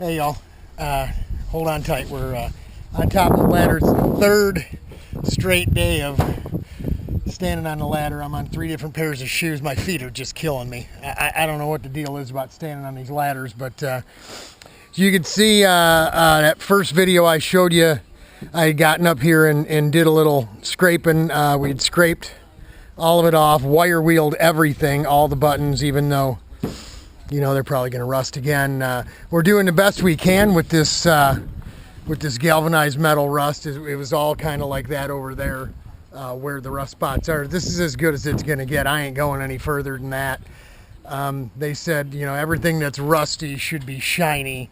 Hey y'all, hold on tight. We're on top of the ladder. It's the third straight day of standing on the ladder. I'm on 3 different pairs of shoes. My feet are just killing me. I don't know what the deal is about standing on these ladders, but you can see that first video I showed you, I had gotten up here and did a little scraping. We'd scraped all of it off, wire wheeled everything, all the buttons, even though you know they're probably going to rust again. We're doing the best we can with this galvanized metal rust. It was all kind of like that over there where the rust spots are. This is as good as it's going to get. I ain't going any further than that. They said, you know, everything that's rusty should be shiny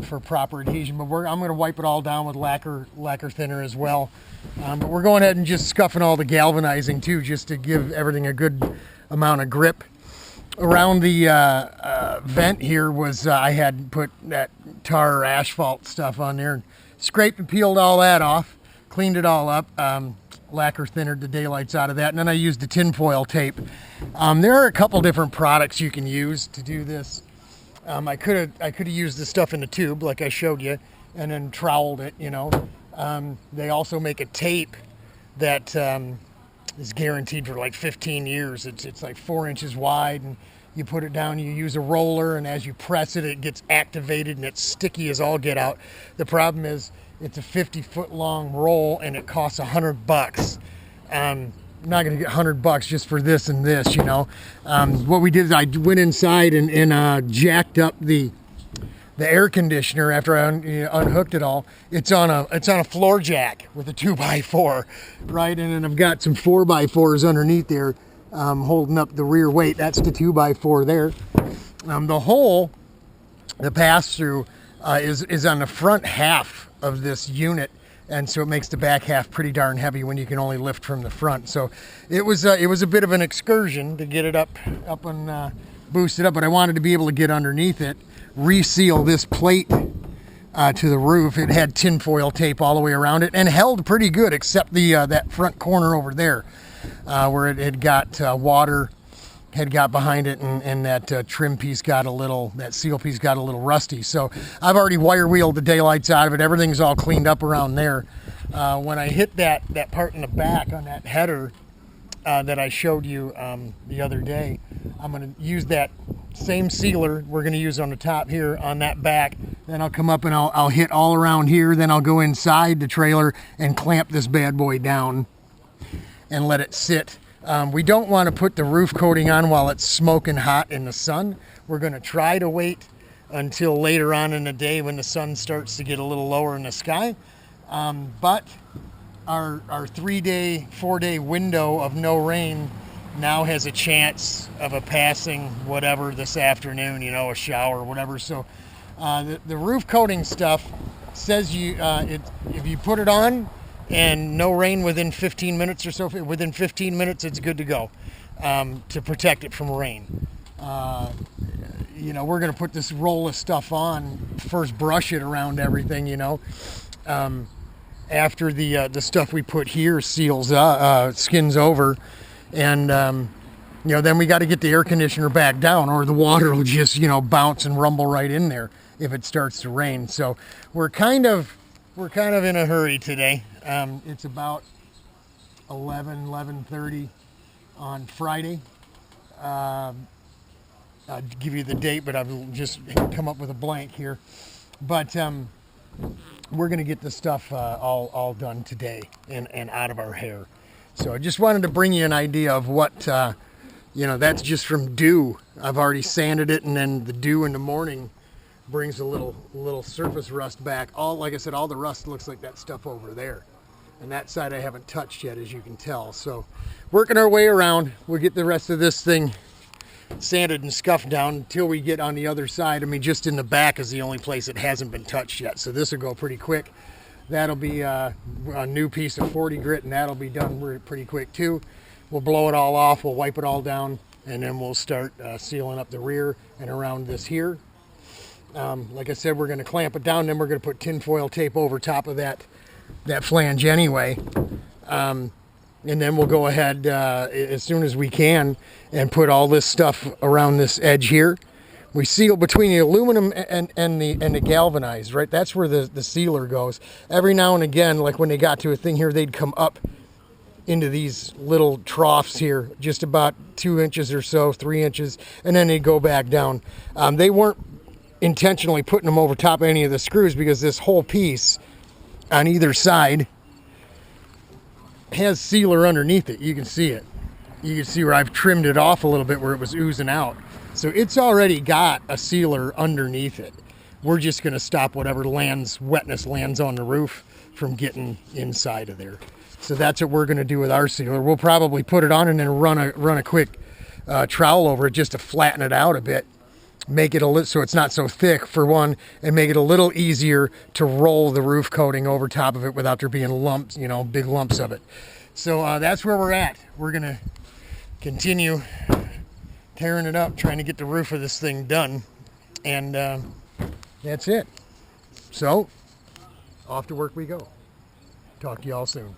for proper adhesion, but I'm going to wipe it all down with lacquer thinner as well. But we're going ahead and just scuffing all the galvanizing too, just to give everything a good amount of grip. Around the vent here was I had put that tar or asphalt stuff on there and scraped and peeled all that off, cleaned it all up, lacquer thinnered the daylights out of that, and then I used the tinfoil tape. There are a couple different products you can use to do this. I could have used the stuff in the tube like I showed you and then troweled it, you know. They also make a tape that is guaranteed for like 15 years. It's like 4 inches wide, and you put it down, you use a roller, and as you press it, it gets activated and it's sticky as all get out. The problem is it's a 50-foot long roll and it costs $100. I'm not gonna get $100 just for this and this, you know. What we did is I went inside and jacked up the air conditioner after I unhooked it all. It's on a floor jack with a 2x4, right? And then I've got some 4x4s underneath there holding up the rear weight. That's the 2x4 there. The hole, the pass-through, is on the front half of this unit, and so it makes the back half pretty darn heavy when you can only lift from the front. So it was a bit of an excursion to get it up and boost it up, but I wanted to be able to get underneath it, reseal this plate to the roof. It had tinfoil tape all the way around it and held pretty good, except that front corner over there where it had got water had got behind it, and that trim piece got that seal piece got a little rusty. So I've already wire wheeled the daylights out of it. Everything's all cleaned up around there. When I hit that part in the back on that header that I showed you the other day, I'm going to use that same sealer we're going to use on the top here on that back. Then I'll come up and I'll hit all around here. Then I'll go inside the trailer and clamp this bad boy down and let it sit. We don't want to put the roof coating on while it's smoking hot in the sun. We're going to try to wait until later on in the day when the sun starts to get a little lower in the sky. But our 3-day, 4-day window of no rain now has a chance of a passing whatever this afternoon, you know, a shower or whatever. So the roof coating stuff says if you put it on and no rain within 15 minutes or so, within 15 minutes it's good to go to protect it from rain. You know, we're going to put this roll of stuff on, first brush it around everything, you know. After the stuff we put here seals skins over, and you know, then we got to get the air conditioner back down, or the water will just, you know, bounce and rumble right in there if it starts to rain. So we're kind of in a hurry today. It's about 11:30 on Friday. I'll give you the date, but I've just come up with a blank here. But we're going to get the stuff all done today and out of our hair. So I just wanted to bring you an idea of what, you know, that's just from dew. I've already sanded it, and then the dew in the morning brings a little surface rust back. Like I said, all the rust looks like that stuff over there. And that side I haven't touched yet, as you can tell. So working our way around, we'll get the rest of this thing sanded and scuffed down until we get on the other side. I mean, just in the back is the only place it hasn't been touched yet. So this will go pretty quick. That'll be a new piece of 40 grit, and that'll be done pretty quick too. We'll blow it all off, we'll wipe it all down, and then we'll start sealing up the rear and around this here. Like I said, we're going to clamp it down, then we're going to put tinfoil tape over top of that flange anyway. And then we'll go ahead as soon as we can and put all this stuff around this edge here. We seal between the aluminum and the galvanized, right? That's where the sealer goes. Every now and again, like when they got to a thing here, they'd come up into these little troughs here, just about 2 inches or so, 3 inches, and then they'd go back down. They weren't intentionally putting them over top of any of the screws because this whole piece on either side has sealer underneath it. You can see it. You can see where I've trimmed it off a little bit where it was oozing out. So it's already got a sealer underneath it. We're just going to stop whatever wetness lands on the roof from getting inside of there. So that's what we're going to do with our sealer. We'll probably put it on and then run a quick trowel over it just to flatten it out a bit. Make it a little so it's not so thick for one, and make it a little easier to roll the roof coating over top of it without there being lumps, you know, big lumps of it. So that's where we're at. We're going to continue tearing it up, trying to get the roof of this thing done, and that's it. So off to work we go. Talk to y'all soon.